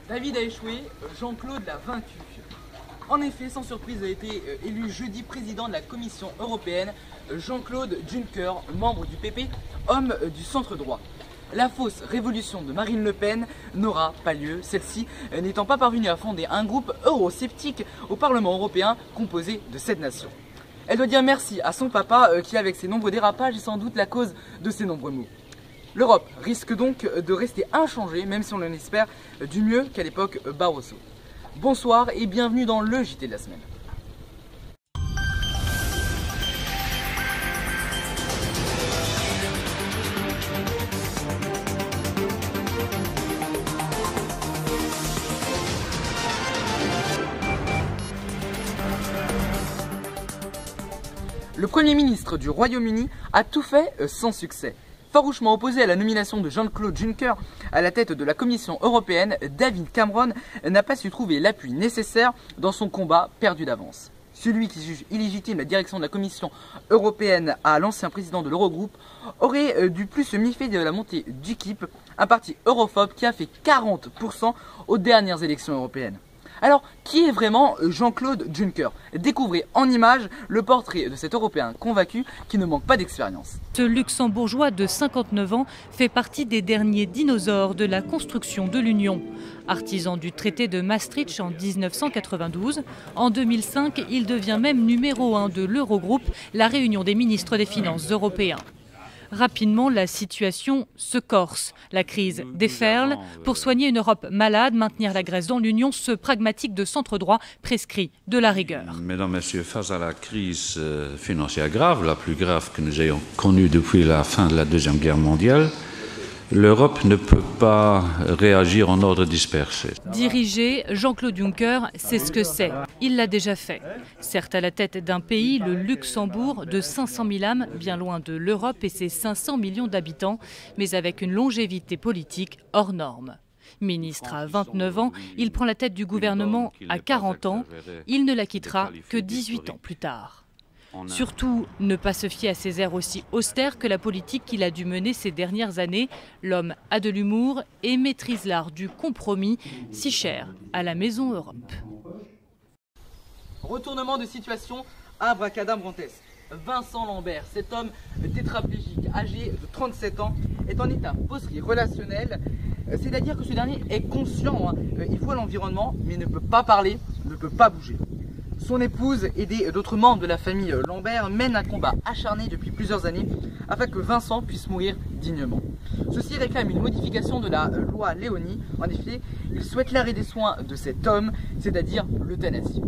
David a échoué, Jean-Claude l'a vaincu. En effet, sans surprise, a été élu jeudi président de la Commission européenne Jean-Claude Juncker, membre du PP, homme du centre droit. La fausse révolution de Marine Le Pen n'aura pas lieu, celle-ci n'étant pas parvenue à fonder un groupe eurosceptique au Parlement européen composé de 7 nations. Elle doit dire merci à son papa qui, avec ses nombreux dérapages, est sans doute la cause de ses nombreux maux. L'Europe risque donc de rester inchangée, même si on en espère du mieux qu'à l'époque Barroso. Bonsoir et bienvenue dans le JT de la semaine. Le Premier ministre du Royaume-Uni a tout fait sans succès. Farouchement opposé à la nomination de Jean-Claude Juncker à la tête de la Commission européenne, David Cameron n'a pas su trouver l'appui nécessaire dans son combat perdu d'avance. Celui qui juge illégitime la direction de la Commission européenne à l'ancien président de l'Eurogroupe aurait dû plus se méfier de la montée d'UKIP, un parti europhobe qui a fait 40% aux dernières élections européennes. Alors, qui est vraiment Jean-Claude Juncker? Découvrez en images le portrait de cet Européen convaincu qui ne manque pas d'expérience. Ce Luxembourgeois de 59 ans fait partie des derniers dinosaures de la construction de l'Union. Artisan du traité de Maastricht en 1992, en 2005, il devient même numéro 1 de l'Eurogroupe, la réunion des ministres des Finances européens. Rapidement, la situation se corse. La crise déferle. Pour soigner une Europe malade, maintenir la Grèce dans l'Union, ce pragmatique de centre droit prescrit de la rigueur. Mesdames, Messieurs, face à la crise financière grave, la plus grave que nous ayons connue depuis la fin de la Deuxième Guerre mondiale, l'Europe ne peut pas réagir en ordre dispersé. Diriger, Jean-Claude Juncker, c'est ce que c'est. Il l'a déjà fait. Certes à la tête d'un pays, le Luxembourg, de 500 000 âmes, bien loin de l'Europe et ses 500 millions d'habitants, mais avec une longévité politique hors norme. Ministre à 29 ans, il prend la tête du gouvernement à 40 ans. Il ne la quittera que 18 ans plus tard. Surtout, ne pas se fier à ces airs aussi austères que la politique qu'il a dû mener ces dernières années. L'homme a de l'humour et maîtrise l'art du compromis, si cher à la Maison Europe. Retournement de situation abracadabrantesque. Vincent Lambert, cet homme tétraplégique âgé de 37 ans, est en état post-relationnel, c'est-à-dire que ce dernier est conscient, il voit l'environnement, mais ne peut pas parler, ne peut pas bouger. Son épouse, aidée d'autres membres de la famille Lambert, mène un combat acharné depuis plusieurs années afin que Vincent puisse mourir dignement. Ceci réclame une modification de la loi Léonie. En effet, il souhaite l'arrêt des soins de cet homme, c'est-à-dire l'euthanasie.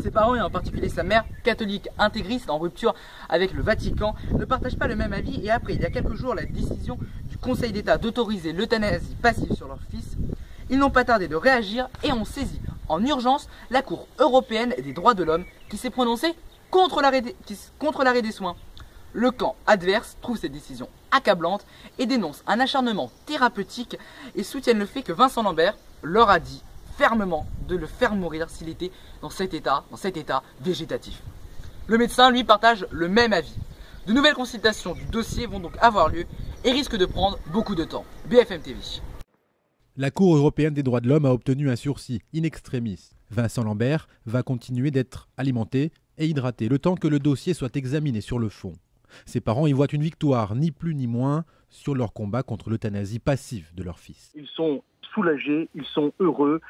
Ses parents, et en particulier sa mère, catholique intégriste en rupture avec le Vatican, ne partagent pas le même avis et après, il y a quelques jours, la décision du Conseil d'État d'autoriser l'euthanasie passive sur leur fils, ils n'ont pas tardé de réagir et ont saisi en urgence la Cour européenne des droits de l'homme qui s'est prononcée contre l'arrêt des soins. Le camp adverse trouve cette décision accablante et dénonce un acharnement thérapeutique et soutiennent le fait que Vincent Lambert leur a dit fermement de le faire mourir s'il était dans cet état végétatif. Le médecin, lui, partage le même avis. De nouvelles consultations du dossier vont donc avoir lieu et risquent de prendre beaucoup de temps. BFM TV. La Cour européenne des droits de l'homme a obtenu un sursis in extremis. Vincent Lambert va continuer d'être alimenté et hydraté le temps que le dossier soit examiné sur le fond. Ses parents y voient une victoire, ni plus ni moins, sur leur combat contre l'euthanasie passive de leur fils. Ils sont soulagés, ils sont heureux.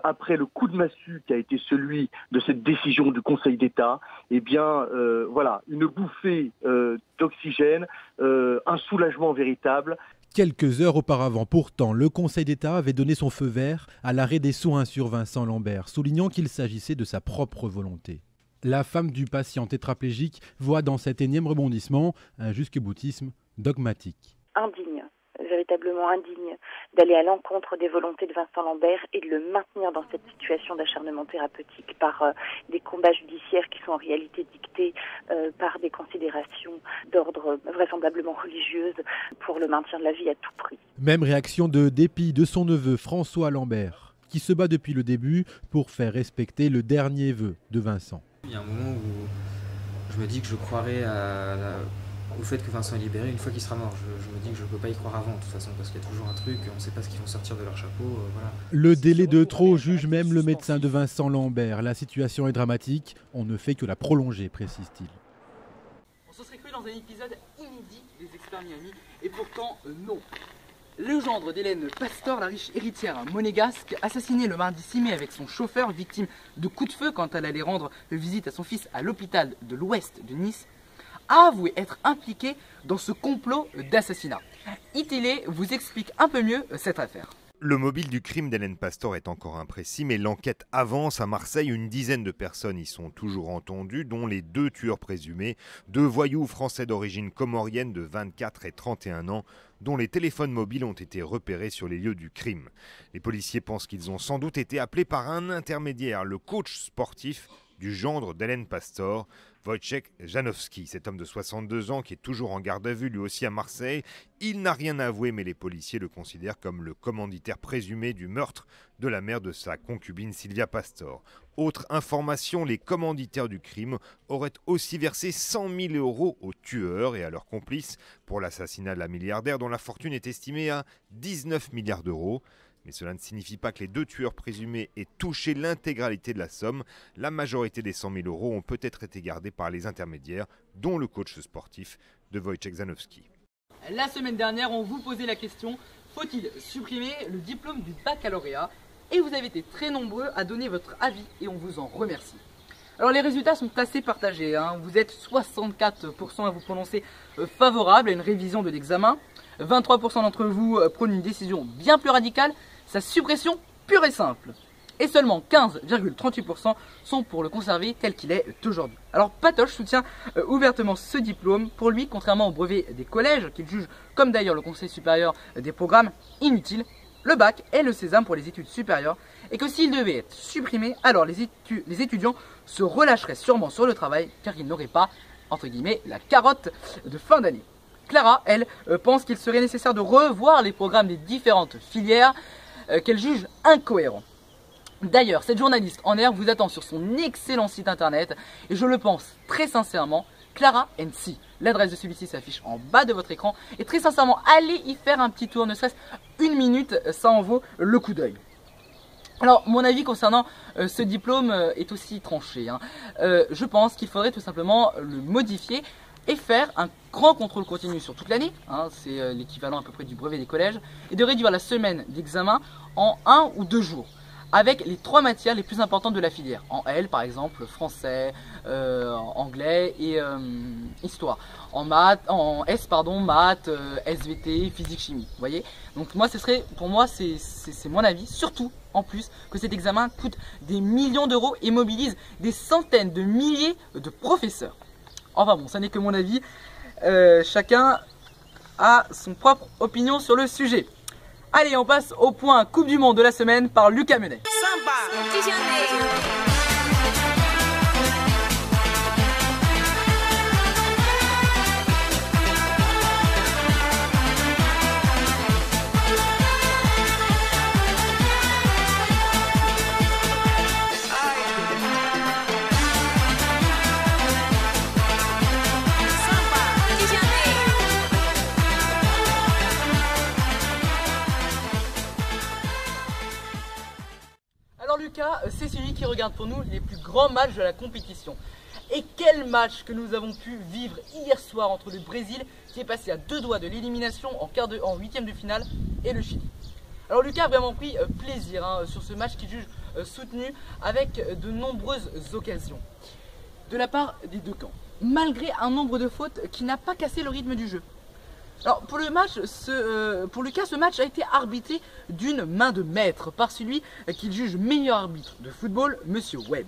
Après le coup de massue qui a été celui de cette décision du Conseil d'État, eh bien, voilà, une bouffée d'oxygène, un soulagement véritable. Quelques heures auparavant, pourtant, le Conseil d'État avait donné son feu vert à l'arrêt des soins sur Vincent Lambert, soulignant qu'il s'agissait de sa propre volonté. La femme du patient tétraplégique voit dans cet énième rebondissement un jusque-boutisme dogmatique. Indigne, véritablement indigne, d'aller à l'encontre des volontés de Vincent Lambert et de le maintenir dans cette situation d'acharnement thérapeutique par des combats judiciaires qui sont en réalité dictés par des considérations d'ordre vraisemblablement religieuse pour le maintien de la vie à tout prix. Même réaction de dépit de son neveu François Lambert, qui se bat depuis le début pour faire respecter le dernier vœu de Vincent. Il y a un moment où je me dis que je croirais au fait que Vincent est libéré une fois qu'il sera mort. Je me dis que je ne peux pas y croire avant de toute façon, parce qu'il y a toujours un truc, on ne sait pas ce qu'ils vont sortir de leur chapeau. Voilà. Le délai de trop juge même le médecin de Vincent Lambert. La situation est dramatique, on ne fait que la prolonger, précise-t-il. On se serait cru dans un épisode inédit des Experts Miami, et pourtant non. Le gendre d'Hélène Pastor, la riche héritière monégasque, assassinée le mardi 6 mai avec son chauffeur, victime de coups de feu quand elle allait rendre visite à son fils à l'hôpital de l'ouest de Nice, a avoué être impliqué dans ce complot d'assassinat. iTélé vous explique un peu mieux cette affaire. Le mobile du crime d'Hélène Pastor est encore imprécis, mais l'enquête avance. À Marseille, une dizaine de personnes y sont toujours entendues, dont les 2 tueurs présumés, 2 voyous français d'origine comorienne de 24 et 31 ans, dont les téléphones mobiles ont été repérés sur les lieux du crime. Les policiers pensent qu'ils ont sans doute été appelés par un intermédiaire, le coach sportif du gendre d'Hélène Pastor, Wojciech Janowski. Cet homme de 62 ans qui est toujours en garde à vue, lui aussi à Marseille. Il n'a rien avoué, mais les policiers le considèrent comme le commanditaire présumé du meurtre de la mère de sa concubine Sylvia Pastor. Autre information, les commanditaires du crime auraient aussi versé 100 000 € aux tueurs et à leurs complices pour l'assassinat de la milliardaire dont la fortune est estimée à 19 milliards d'euros. Mais cela ne signifie pas que les 2 tueurs présumés aient touché l'intégralité de la somme. La majorité des 100 000 € ont peut-être été gardés par les intermédiaires, dont le coach sportif de Wojciech Janowski. La semaine dernière, on vous posait la question, faut-il supprimer le diplôme du baccalauréat? Et vous avez été très nombreux à donner votre avis et on vous en remercie. Alors les résultats sont assez partagés, hein. Vous êtes 64% à vous prononcer favorable à une révision de l'examen, 23% d'entre vous prônent une décision bien plus radicale, sa suppression pure et simple. Et seulement 15,38% sont pour le conserver tel qu'il est aujourd'hui. Alors Patoche soutient ouvertement ce diplôme. Pour lui, contrairement au brevet des collèges, qu'il juge, comme d'ailleurs le Conseil supérieur des programmes, inutile, le bac est le sésame pour les études supérieures et que s'il devait être supprimé, alors les étudiants se relâcheraient sûrement sur le travail car ils n'auraient pas, entre guillemets, la carotte de fin d'année. Clara, elle, pense qu'il serait nécessaire de revoir les programmes des différentes filières qu'elle juge incohérents. D'ailleurs, cette journaliste en herbe vous attend sur son excellent site internet et je le pense très sincèrement, Clara NC. L'adresse de celui-ci s'affiche en bas de votre écran et très sincèrement, allez y faire un petit tour, ne serait-ce une minute, ça en vaut le coup d'œil. Alors, mon avis concernant ce diplôme est aussi tranché, hein. Je pense qu'il faudrait tout simplement le modifier et faire un grand contrôle continu sur toute l'année, hein, c'est l'équivalent à peu près du brevet des collèges, et de réduire la semaine d'examen en 1 ou 2 jours, avec les 3 matières les plus importantes de la filière. En L, par exemple, français, anglais et histoire. En S, pardon, maths, SVT, physique, chimie. Vous voyez? Donc moi, ce serait, pour moi, c'est mon avis, surtout en plus que cet examen coûte des millions d'euros et mobilise des centaines de milliers de professeurs. Enfin bon, ça n'est que mon avis. Chacun a son propre opinion sur le sujet. Allez, on passe au point Coupe du Monde de la semaine par Lucas Menet. Alors Lucas, c'est celui qui regarde pour nous les plus grands matchs de la compétition. Et quel match que nous avons pu vivre hier soir entre le Brésil, qui est passé à 2 doigts de l'élimination en huitième de finale, et le Chili. Alors Lucas a vraiment pris plaisir sur ce match qu'il juge soutenu avec de nombreuses occasions de la part des 2 camps, malgré un nombre de fautes qui n'a pas cassé le rythme du jeu. Alors pour Lucas, ce match a été arbitré d'une main de maître par celui qu'il juge meilleur arbitre de football, Monsieur Webb.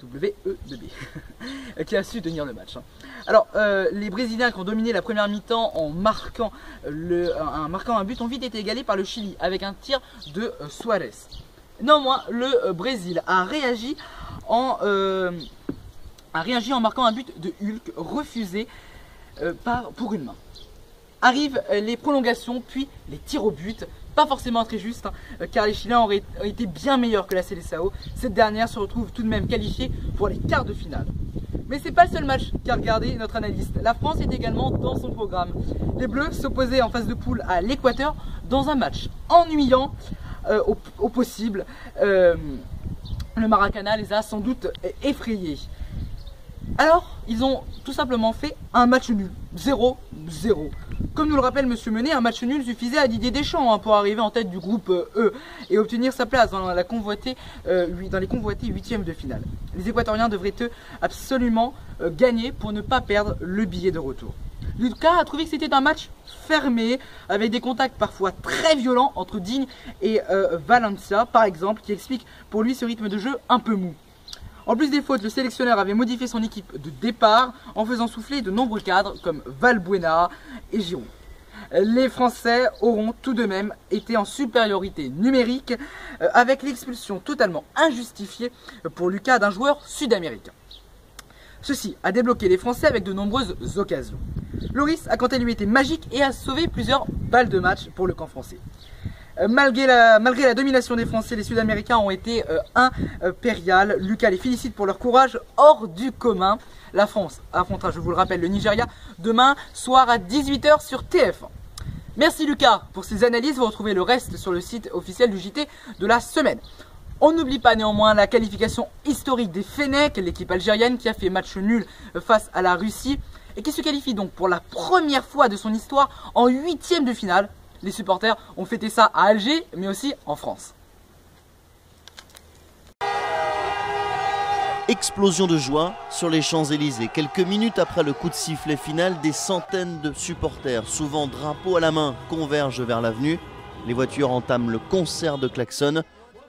W-E-B, qui a su tenir le match. Alors, les Brésiliens qui ont dominé la première mi-temps en marquant un but ont vite été égalés par le Chili avec un tir de Suarez. Néanmoins, le Brésil a réagi en marquant un but de Hulk refusé pour une main. Arrivent les prolongations, puis les tirs au but. Pas forcément très juste, car les Chiliens auraient été bien meilleurs que la Seleção. Cette dernière se retrouve tout de même qualifiée pour les quarts de finale. Mais c'est pas le seul match qu'a regardé notre analyste. La France est également dans son programme. Les Bleus s'opposaient en phase de poule à l'Équateur dans un match ennuyant au possible. Le Maracana les a sans doute effrayés. Alors, ils ont tout simplement fait un match nul, 0-0. Comme nous le rappelle Monsieur Menet, un match nul suffisait à Didier Deschamps pour arriver en tête du groupe E et obtenir sa place dans les convoités 8e de finale. Les Équatoriens devraient absolument gagner pour ne pas perdre le billet de retour. Lucas a trouvé que c'était un match fermé, avec des contacts parfois très violents entre Digne et Valencia, par exemple, qui explique pour lui ce rythme de jeu un peu mou. En plus des fautes, le sélectionneur avait modifié son équipe de départ en faisant souffler de nombreux cadres comme Valbuena et Giroud. Les Français auront tout de même été en supériorité numérique avec l'expulsion totalement injustifiée pour Lucas d'un joueur sud-américain. Ceci a débloqué les Français avec de nombreuses occasions. Loris a quant à lui été magique et a sauvé plusieurs balles de match pour le camp français. Malgré la domination des Français, les Sud-Américains ont été impériales. Lucas les félicite pour leur courage hors du commun. La France affrontera, je vous le rappelle, le Nigeria demain soir à 18 h sur TF1. Merci Lucas pour ces analyses. Vous retrouvez le reste sur le site officiel du JT de la semaine. On n'oublie pas néanmoins la qualification historique des Fennecs, l'équipe algérienne qui a fait match nul face à la Russie et qui se qualifie donc pour la première fois de son histoire en 8e de finale. Les supporters ont fêté ça à Alger, mais aussi en France. Explosion de joie sur les Champs-Élysées. Quelques minutes après le coup de sifflet final, des centaines de supporters, souvent drapeau à la main, convergent vers l'avenue. Les voitures entament le concert de klaxons.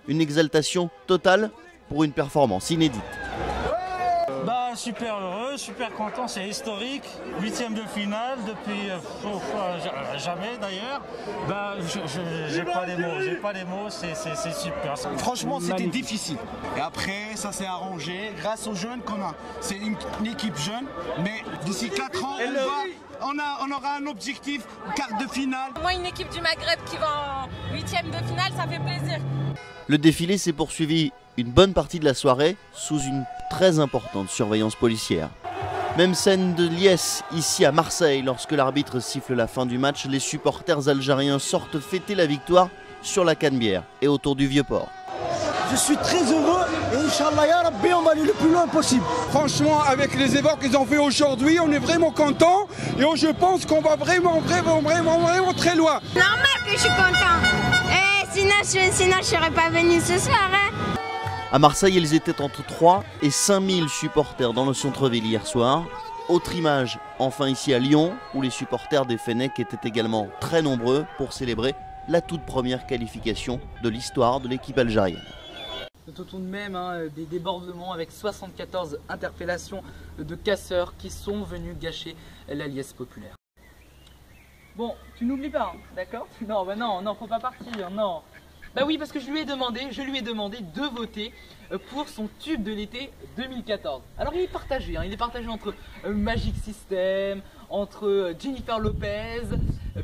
Une exaltation totale pour une performance inédite. Super heureux, super content, c'est historique. 8e de finale depuis jamais d'ailleurs. J'ai pas les mots, c'est super. Franchement, c'était difficile. Et après, ça s'est arrangé grâce aux jeunes qu'on a. C'est une équipe jeune, mais d'ici 4 ans, on aura un objectif, quart de finale. Moi, une équipe du Maghreb qui va en 8e de finale, ça fait plaisir. Le défilé s'est poursuivi une bonne partie de la soirée sous une très importante surveillance policière. Même scène de liesse ici à Marseille lorsque l'arbitre siffle la fin du match. Les supporters algériens sortent fêter la victoire sur la Canebière et autour du Vieux-Port. Je suis très heureux et Inch'Allah ya Rabbi, on va aller le plus loin possible. Franchement, avec les efforts qu'ils ont fait aujourd'hui, on est vraiment content et je pense qu'on va vraiment très loin. Normal que je suis content. Sinon je serais pas venu ce soir. À Marseille, ils étaient entre 3 et 5 000 supporters dans le centre-ville hier soir. Autre image, enfin ici à Lyon, où les supporters des Fennecs étaient également très nombreux pour célébrer la toute première qualification de l'histoire de l'équipe algérienne. Notons tout de même des débordements avec 74 interpellations de casseurs qui sont venus gâcher la liesse populaire. Bon, tu n'oublies pas, d'accord? Non, non, faut pas partir, non. Bah oui, parce que je lui ai demandé de voter pour son tube de l'été 2014. Alors il est partagé entre Magic System, entre Jennifer Lopez,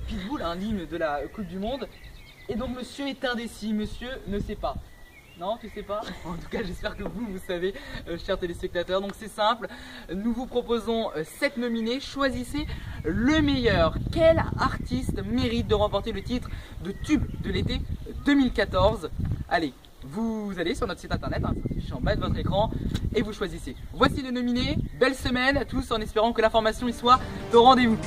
Pitbull, l'hymne de la Coupe du Monde. Et donc monsieur est indécis, monsieur ne sait pas. Non, tu sais pas? En tout cas, j'espère que vous savez, chers téléspectateurs. Donc c'est simple, nous vous proposons 7 nominés. Choisissez le meilleur. Quel artiste mérite de remporter le titre de tube de l'été 2014? Allez, vous allez sur notre site internet, ça s'affiche en bas de votre écran, et vous choisissez. Voici les nominés. Belle semaine à tous, en espérant que l'information y soit au rendez-vous.